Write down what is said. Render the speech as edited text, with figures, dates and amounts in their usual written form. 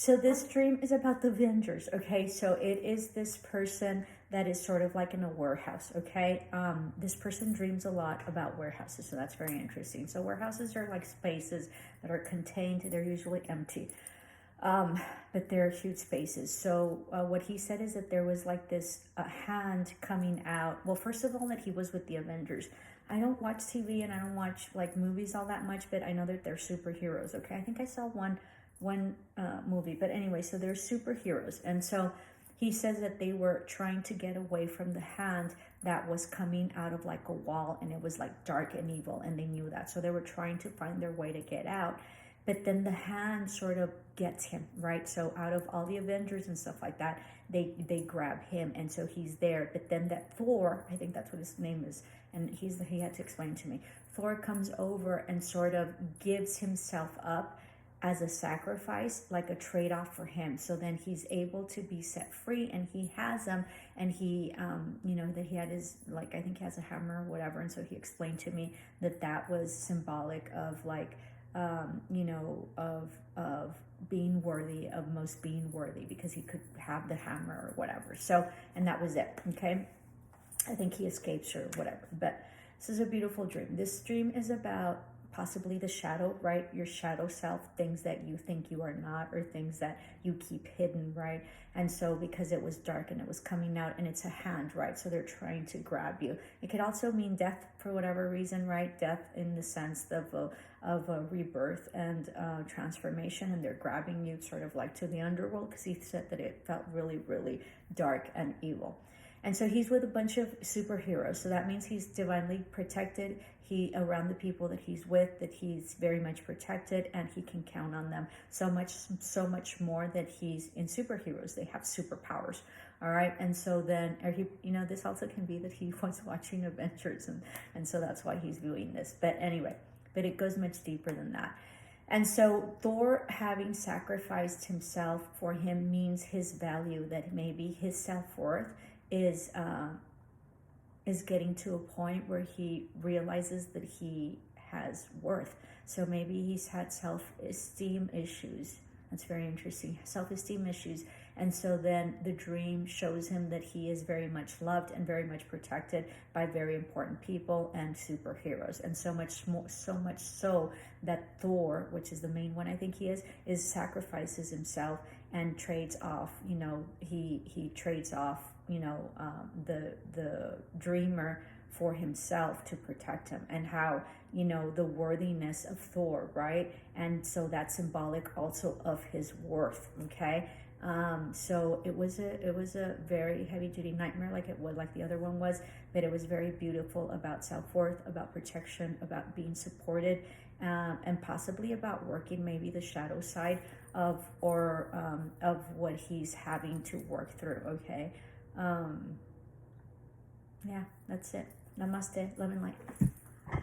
So this dream is about the Avengers, okay? So it is this person that is sort of like in a warehouse, okay? This person dreams a lot about warehouses, so that's very interesting. So warehouses are like spaces that are contained. They're usually empty, but they're huge spaces. So what he said is that there was like this hand coming out. Well, first of all, that he was with the Avengers. I don't watch TV and I don't watch like movies all that much, but I know that they're superheroes, okay? I think I saw one movie, but anyway, so they're superheroes. And so he says that they were trying to get away from the hand that was coming out of like a wall, and it was like dark and evil, and they knew that. So they were trying to find their way to get out. But then the hand sort of gets him, right? So out of all the Avengers and stuff like that, they grab him, and so he's there. But then that Thor, I think that's what his name is, and he had to explain to me. Thor comes over and sort of gives himself up as a sacrifice, like a trade-off for him. So then he's able to be set free, and he has him, and he you know, that he had his, like, I think he has a hammer or whatever. And so he explained to me that that was symbolic of like you know, of being worthy, of most being worthy, because he could have the hammer or whatever. So, and that was it, okay? I think he escapes or whatever. But this is a beautiful dream. This dream is about possibly the shadow, right? Your shadow self, things that you think you are not, or things that you keep hidden, right? And so because it was dark and it was coming out, and it's a hand, right? So they're trying to grab you. It could also mean death for whatever reason, right? Death in the sense of a rebirth and transformation, and they're grabbing you sort of like to the underworld, because he said that it felt really, really dark and evil. And so he's with a bunch of superheroes. So that means he's divinely protected. He, around the people that he's with, that he's very much protected, and he can count on them so much more that he's in superheroes. They have superpowers. All right. And so then, or he, you know, this also can be that he was watching Avengers, and so that's why he's doing this. But anyway, but it goes much deeper than that. And so Thor, having sacrificed himself for him, means his value, that maybe his self-worth is getting to a point where he realizes that he has worth. So maybe he's had self-esteem issues. That's very interesting. Self-esteem issues. And so then the dream shows him that he is very much loved and very much protected by very important people and superheroes. And so much more, so much so that Thor, which is the main one I think he is sacrifices himself and trades off, you know, he trades off, you know, the dreamer for himself to protect him, and how, you know, the worthiness of Thor, right? And so that's symbolic also of his worth, okay? So it was a very heavy duty nightmare, like it was, like the other one was, but it was very beautiful, about self-worth, about protection, about being supported, and possibly about working maybe the shadow side of what he's having to work through, okay? Yeah, that's it. Namaste, love and light.